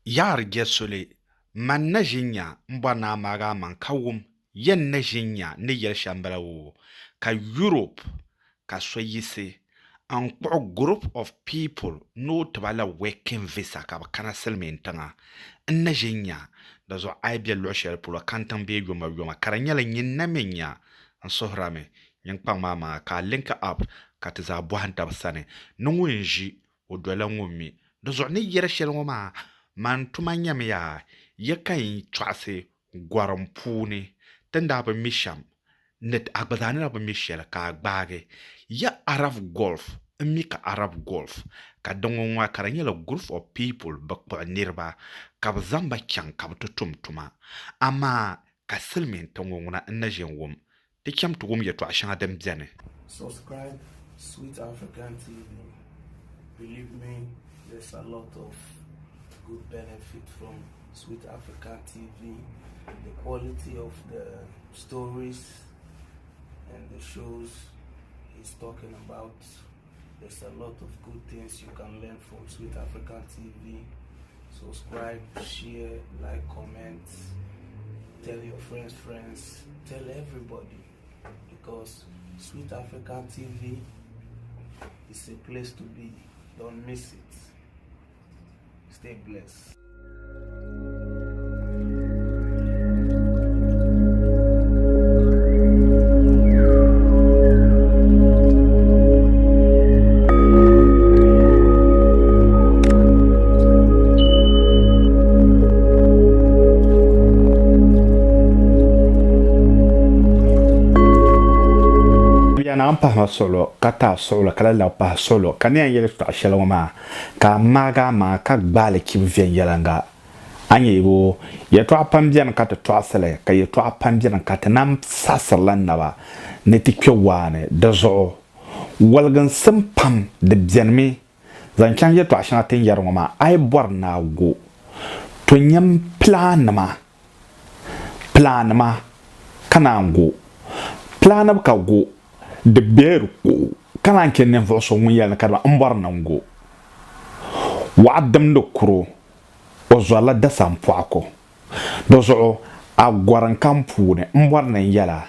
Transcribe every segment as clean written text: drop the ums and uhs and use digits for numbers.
Yar gesole man na jinya mba na maga man kawum yen na jinya ne yel shambala wo ka Europe ka so yise an kpo group of people no tabala working visa ka kana selmen tanga na jinya da zo ai bia lo shel pulo kantan be yoma karanya la nyin na menya an sohrame yin pang mama ka link up ka tza buhanta basane no nji odola ngumi da zo ne yere shel ngoma man tuma nyam ya yakan twase gwaram puni tanda ba misham net agbadani ba mishel ka agbage ya Arab Gulf mika Arab Gulf ka dongonwa karanya la group of people bakpa nirba ka zamba kyang ka tutumtuma ama ka silmin tongona na jenwum te kyam tugum ya to ashanga dem bzene. Subscribe Sweet African TV. Believe me, there's a lot of good benefit from Sweet African TV. The quality of the stories and the shows he's talking about. There's a lot of good things you can learn from Sweet African TV. Subscribe, share, like, comment, tell your friends, tell everybody, because Sweet African TV is a place to be. Don't miss it. Stay blessed. Na pa solo kata solo kala la pa solo kanya yele ta shaloma ka maga ma ka gbale ki vien yelanga anye go ye to apambian ka to asele ka ye to apambian ka ta nam sasalan na ba ne ti kyowane da zo walgan simpam de bienmi zan kan ye to ashana tin yaroma ai bor na go to nyam plan ma kana go plan ka go de beru kana kenne fo so mun yalla kadma ambar nango wa adam do kuro o zala da sampo ako do zo agwaran kampu ne ambar nan yalla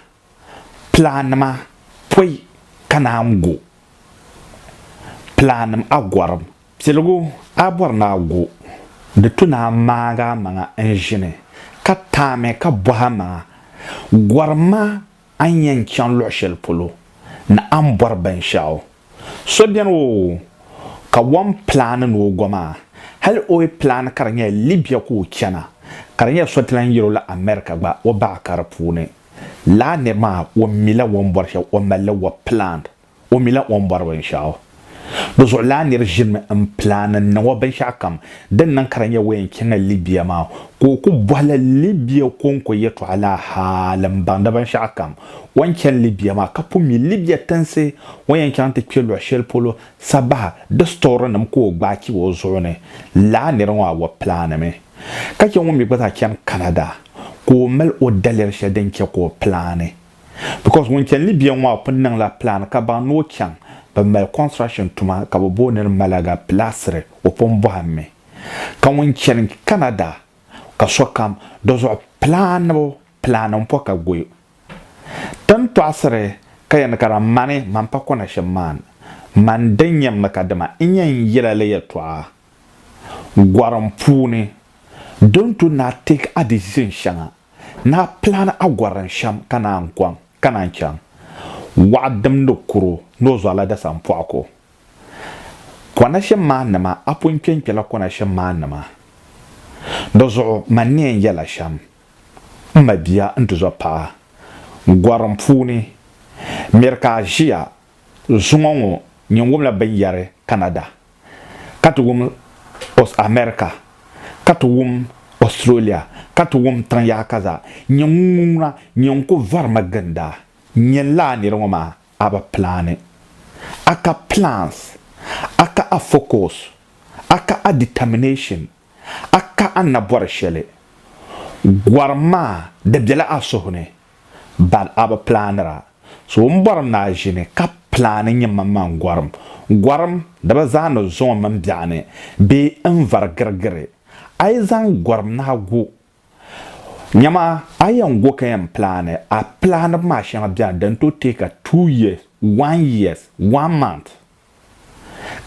plan ma poi kana amgo plan agwaram selgo abwar na go de tuna maga manga engine katame ka bohama gwarma anyan chan lo shel polo na ambor ben shao so bien o ka one plan no goma hal o plan karanya libya ko chana karanya sotlan yiro la america ba o ba karpune la ne ma o mila won bor sha o mala o plan o mila won bor ben shao do so la ne regime en plan na o ben sha kam den nan karanya wen kina libya ma ko ku bala libya konko yeto ala halam banda ban sha kam wancan libya ma kapu mi libya tanse wayan kan te kwelo shel polo sabah de store nam ko gbaki wo zone la ne ran wa plan me kake won mi gbata kan canada ko mel o daler shaden ke ko plan because wancan libya wa punnan la plan ka ba no kan ba mel construction tuma ka bo boner malaga plasre o pombo hamme kan wancan canada ka sokam dozo plan on poka goyo tanto asre kayan kara mane man pa kona shaman man danyam makadama inyan yela le yatwa gwaram pune don't to na take a decision shanga na plan a gwaran sham kana ankwam kana chan wadam do kuro no zo ala da sampo ako kona shaman na ma apun kenkela kona shaman na ma dozo manien yala sham mabia ntuzo pa gwaram puni merka jia zungongo nyongom la bayare canada katugum os america katugum australia katugum tanya kaza nyonguna nyonko varma ganda nyela ni roma aba plane aka plans aka a focus aka a determination aka anabore shele gwarma de bela asohne bal aba planera so mbaram na jine ka plan nyama gwaram da bazano zon man biane be en var gergere ai zan gwarm na go nyama ayan go kan plan a plan ma shan bia dan to take a 2 years 1 years 1 month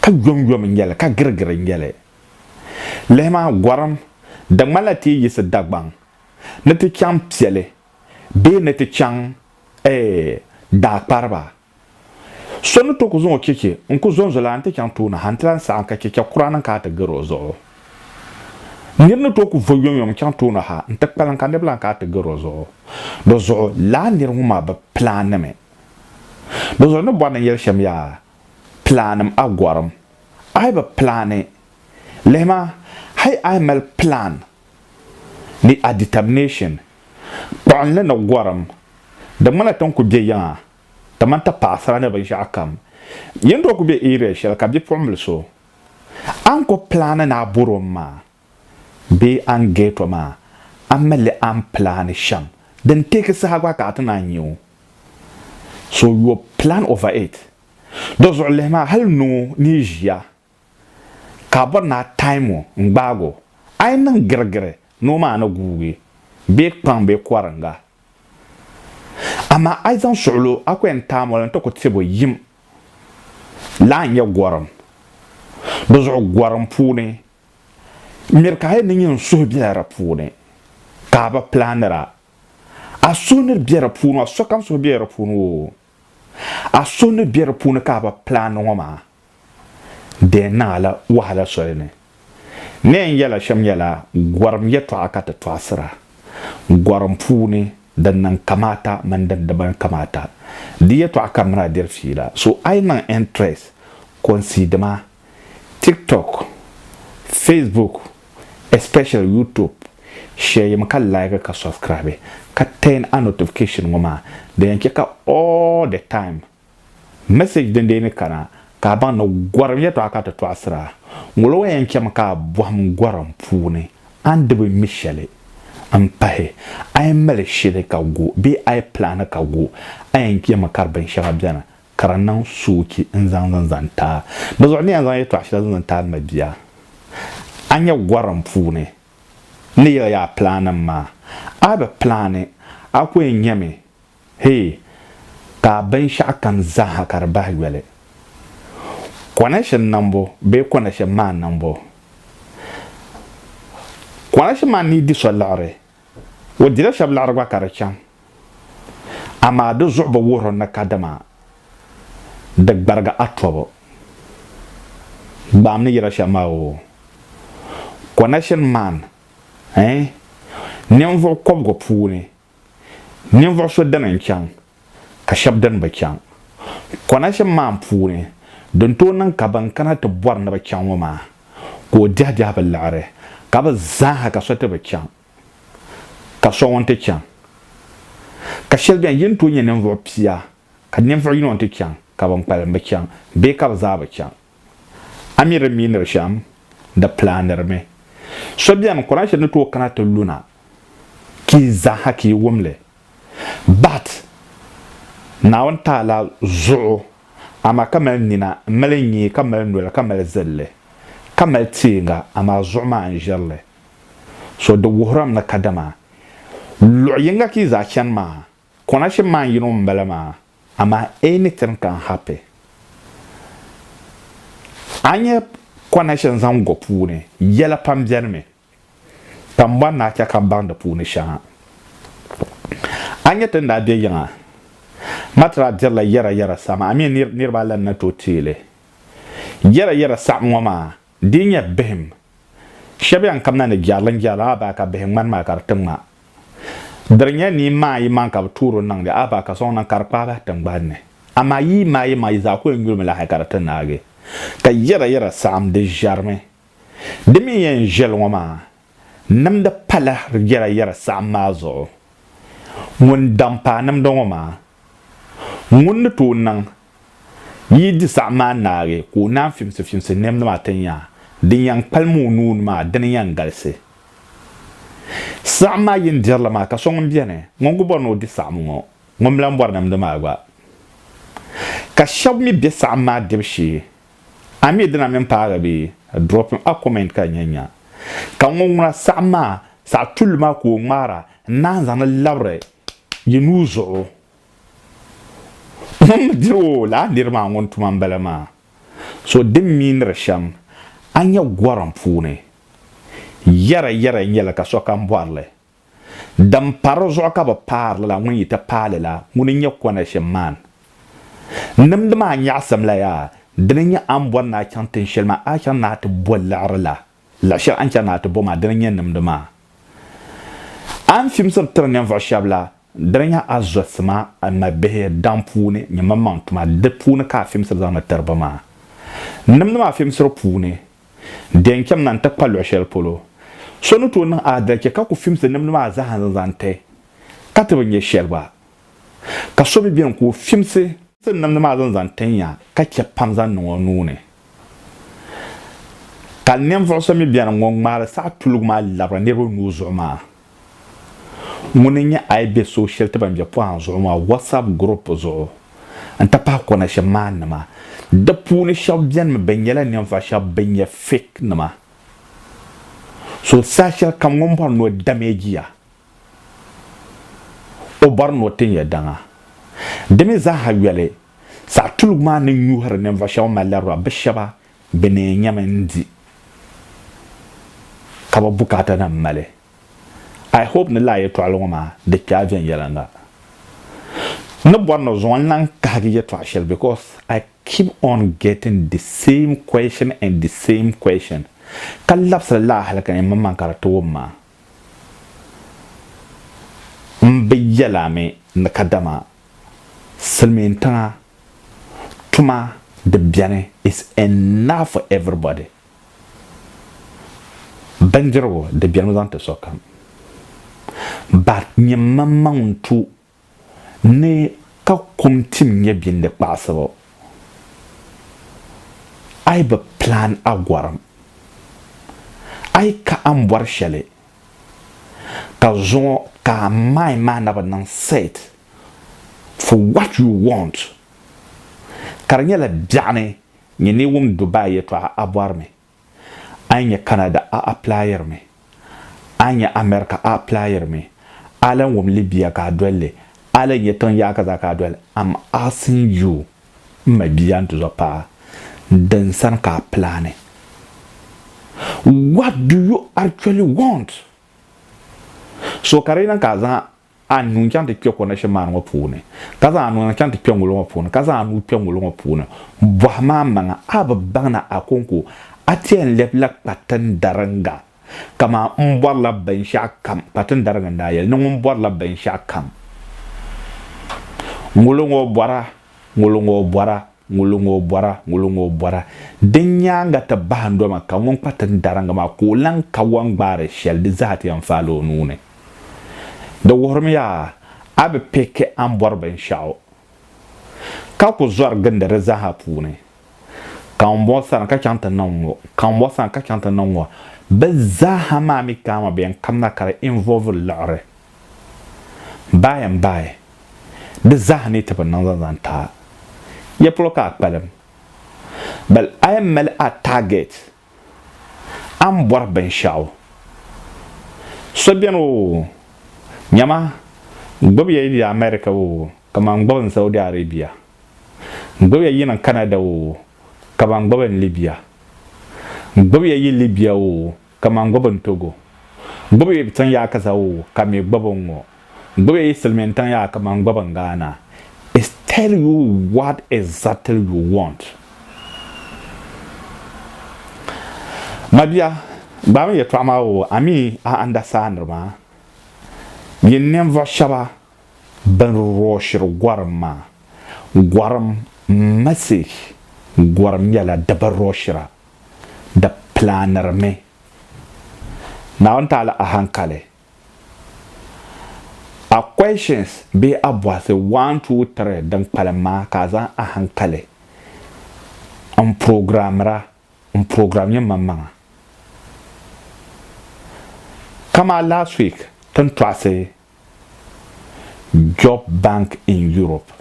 ka yom ngele ka girgir ngele lema gwarm da malati yis dagbang na ti cham piele be na ti chang da parba sonu to ko zo keke nko zo zo la ante chang to na hantran sa ka keke qur'an ka ta garo zo nirna to ko voyom yom chang to na ha nta palan kan de blan ka ta garo zo do zo la nir ma ba plan me do zo no bwana yel sham ya planam agwaram ai ba plane lema hay ai mal plan ni a determination pan le no gwaram da mana ton ku je ya tamanta pasara ne ban shakam yendo ku be ire shel ka bi pomle so an ko plan na buroma be an geto ma amele an plan sham then take sa hagwa ka ta na nyu so you plan over it does lema hal no nijia ka bar na time ngbago ai nan gergere no ma na gugi be kpan be kwaranga ama ai zan solo akwen tamol to ko tibo yim la nya gwaram do zo gwaram pune mir ka hay nin so biara pune ka ba planera a sonir biara pune so kam so biara pune a sonir biara pune ka ba plan ngoma de nala wahala sorene ne yala sham yala gwaram yeto akata twasra gwaram pune dan nan kamata man dan daban kamata diye to akamra der fila so ai nan interest consider ma TikTok, Facebook, especially YouTube share yam ka like ka subscribe ka turn on notification ngoma then ka all the time message den den kana ka ban no gwaram yeto akata to asra ngolo yen kyam ka boham gwaram pune and be michele ampahe ay mele shire ka go be ay plan ka go ay kyam karban shahabjana karanan suki nzanzanta bazo ni anzan yeto ashira zanta mabia anya gwaram pune ni ya plan ma abe plan akwe nyame hey ka ban shakan zaha karba wele connection number be connection man number connection man ni di solare wo dira shab la arba karacham ama do zuba woro na kadama da barga atwobo bam ni yira shama o connection man nemvo kobgo pune nemvo so danan chang ka shabdan ba chang connection man pune don to nan ka ban kana ta bor na ba chang ma ko jaja ba lare ka ba za ka so ta ba chang ka so won ta chang ka shelbian yin to yin nemvo pia ka nemvo yin won ta chang ka ban pal ba chang be ka ba za ba chang amira minir sham da planner me so bien connection to kana to luna ki za haki wumle but na wanta la zu ama kamal nina malenyi kamal nula kamal zelle kamal tinga ama zuma anjerle so de wuhram na kadama lo yinga ki za chan ma connection man yino mbalama ama anything can happen anya connection zan go pune yela pam jerme tamba na ka kan banda pune sha anya tanda de yanga matra jella yara sama ami nir balan na to tele yara sam wama dinya behm shabe an kamna ne jala ba ka behm man ma kartin ma darnya ni mai man ka turo nan da aba ka son nan karpa ba tambanne ama yi mai za ko ngul la ha kartin nage ka yara sam de jarme demi yen gel wama nam da pala yara sam mazo mun dampa nam don wama mun to nan yi di sama nage ko na fimse nem na matanya din yang palmu nun ma din yang galse sama yin dirla ma ka son biene ngongo bono di samu ngom lam bor nam de magwa ka shab mi be sama debshi ami dina men para bi drop a comment ka nyanya ka ngona sama sa tulma ko mara nan zan labre yinuzo diro la nirma ngon tuma balama so dim min rasham anya gwaram fune yara nyela ka so kan boarle dam parozo ka ba parle la ngi ta pale la nguni nyakwana sheman namdama nya samla ya denya ambon na chantin shelma a chan na to bolar la shar an chan na to boma denya namdama an fimsar tarnya va shabla denya azosma amma be dampune nyama mantuma de pune ka fimsar zama tarbama namdama fimsar pune den kem nan ta palo shel polo sonu to na adal ke ka ku fimsar namdama za han zante ka to nye shelba ka so bi bien ku fimsar sun nam ma zan tanya ka ke pamzan no nune kan nem fo so mi bian ngong mala sa tulug ma labra ne ro nu zoma munenya ay be social te bam je point zoma whatsapp group zo anta pa ko na shaman ma da puni shab bian me benyela nem fa shab benya fake nama so sa shar kam ngom par no damage ya o bar no tenya danga demi za hawele sa tulugma ne nyuhar ne vashaw malarwa bishaba bene nyamendi kaba bukata na male I hope ne la yeto aloma de kaven yalanga no borno zon nan kagi yeto ashel because I keep on getting the same question and the same question kallab sallallahu halaka mamman karatu ma mbiyalame nakadama Silmintanga Tuma the Biane is enough for everybody. Benjero the Bianozante Sokam. But Nyamamantu ne ka kumtim ye bin the possible. I be plan agwaram. I ka ambar shele. Ka zon ka my man of an set. For what you want. Karanyela biane nyene wum Dubai to aboar me. Anya Canada a applier me. Anya America a applier me. Alan wum Libya ka dwelle. Alan yeton yaka za ka dwelle. I'm asking you my bian to zopa. Den san ka plane. What do you actually want? So karina kaza anu chante pyo kona sheman ngo pune kaza anu chante pyo ngulo pune kaza anu pyo ngulo pune bwahma manga ababana akonko atien leplak patan daranga kama mbwarla ben shakam patan daranga ndayel no mbwarla ben shakam ngulo bwara denyanga ta bando ma kawon patan daranga ma ko lan kawon bare shel de zati am falo nune de wormya abe peke ambor ben shao ka ko zor gande reza ha pune kan bo san ka chanta nanwo bezza ha ma mi kama ben kamna kare involve lore bayan bay de zahni te ban nan ta ye ploka palem bal aymal a target ambor ben shao so bien o Nyama gbobi yi America wo kama gbobi Saudi Arabia gbobi yi na Canada wo kama gbobi Libya gbobi yi Libya wo kama gbobi Togo gbobi yi tan ya kaza wo kama gbobi ngo gbobi yi Silmentan ya kama gbobi Ghana is tell you what exactly you want Mabia ba mi yetwa wo ami a understand ma yin never shaba ban roshir gwaram message gwaram yala dabar roshira da planar me na wanta ala a hankale a questions be abwa se 1 2 3 dan palama kaza a hankale an program yin mamma kama last week tan twase job bank in Europe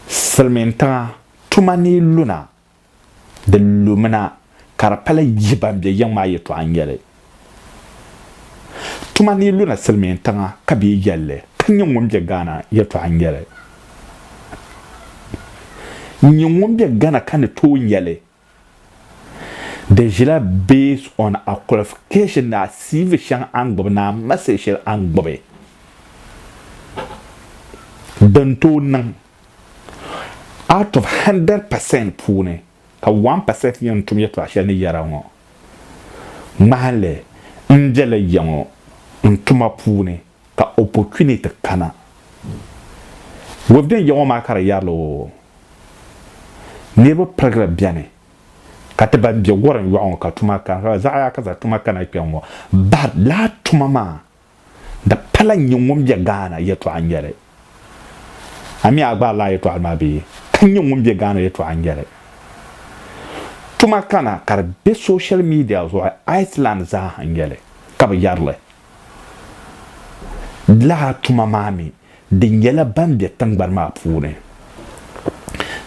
Salmenta tumani luna de lumina karapala yiban be yang ma yeto anyele tuma ni luna selmen tanga kabi yelle kanyo ngombe gana yeto anyele nyongombe gana kan to nyele déjà based on a qualification na CV shang angbo na message angbo be danto nan out of 100% pune ka 1% yan tum yeto asha ni yara ngo male njele yango ntuma pune ka opportunity kana wobden yango makara yalo nebo program biane kataba bi goran yawo ka tuma kan za ya kaza tuma kana kyanwo bad la tuma ma da pala nyongom je gana yeto angere ami agba la yeto almabi kan nyongom je gana yeto angere tuma kana kar be social media zo Iceland za angere kaba yarle la tuma mami dingela bambe tangbar ma pune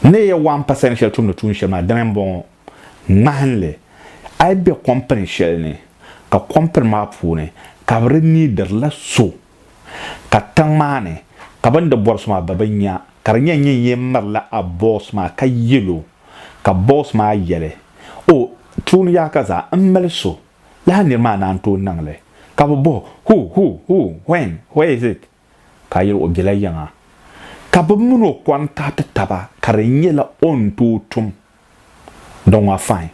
ne ya 1% shel tum no tun shel ma dan bon mahanle ay be company shell ne ka company ma pune ka ni der la so ka tangmane ka banda boss ma babanya karnya nyen marla a boss ma ka yelo ka boss ma yele o tun ya kaza amal so la ni ma nan to nangle ka bo who when where is it ka yelo o bilayanga ka bo muno kwanta taba karnya la on to tum don wa fine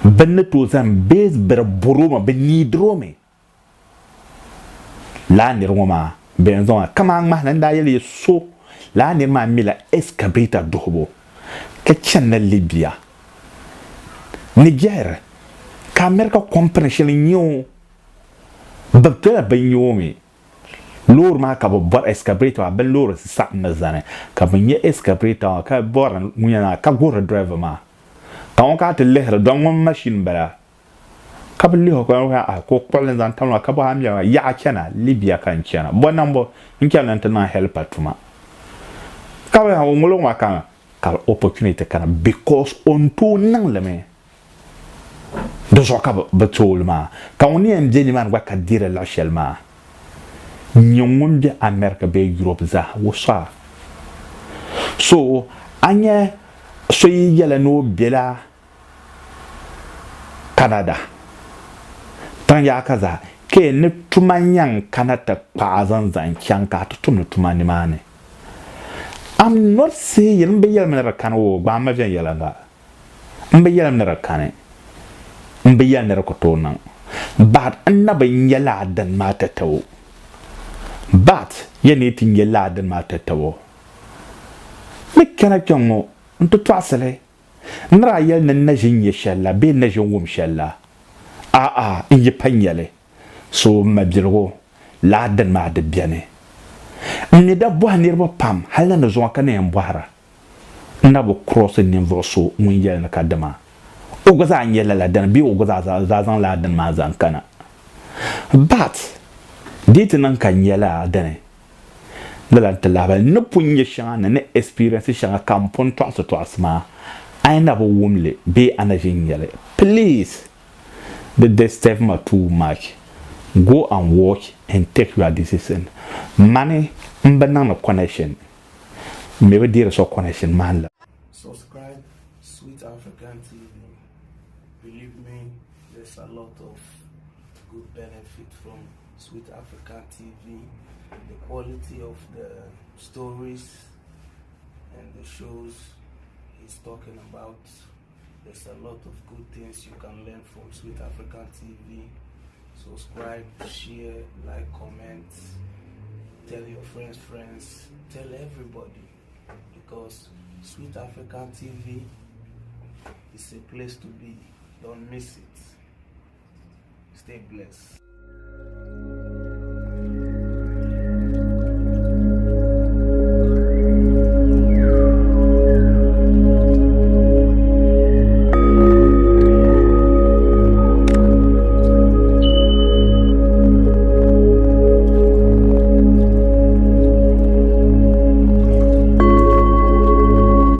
benn to zan base ber boroma ben ni drome la ni roma ben zon kama ma nan da yele so la ni ma mila excavator dobo ka channel libya niger America company nyo babta ben yomi lor ma ka bo excavator ben lor sa na zane ka ben ye excavator ka bor munya ka go driver ma ka on ka te lehre don won machine bala ka bi liho ko kwalen zan tan ka ba amya ya kena libya kan kena bonambo nkena nan tan help atuma ka ba o ngolo ma kan ka opportunity kana because on to nan le me do so ka ba tol ma ka on ni mjeni man wa ka dire la shelma nyongom de America be Europe za wosa so anya so yela no bela Canada tan ya kaza ke ne tumanyan kanata pazan zan kyanka tutum tumani mane I'm not saying be yela mena kan wo ba ma vyen yela nga mbe yela mena kan mbe yela ne ko to nan but annabi yela dan mata tawo but yene tinge laden ma tatawo mikana kyango nto twasale nra yel na jinye shalla be na jingum shalla inye panyale so mabirgo laden ma de biane ni da bo hanirbo pam halna no zo kana yambara na bo cross ni voso mun yel na kadama o goza anyela laden bi o goza za zan laden ma zan kana but dite nan kan yela dane dala talaba no punye shana ne experience shana kampon to asma aina bo wumle be anajin yele please the step ma too much go and watch and take your decision money mbana connection maybe there is a connection man subscribe Sweet African TV. Believe me, there's a lot of good benefit from Sweet African TV. The quality of the stories and the shows he's talking about, there's a lot of good things you can learn from Sweet African TV. Subscribe, share, like, comment, tell your friends, tell everybody, because Sweet African TV is a place to be. Don't miss it. Stay blessed.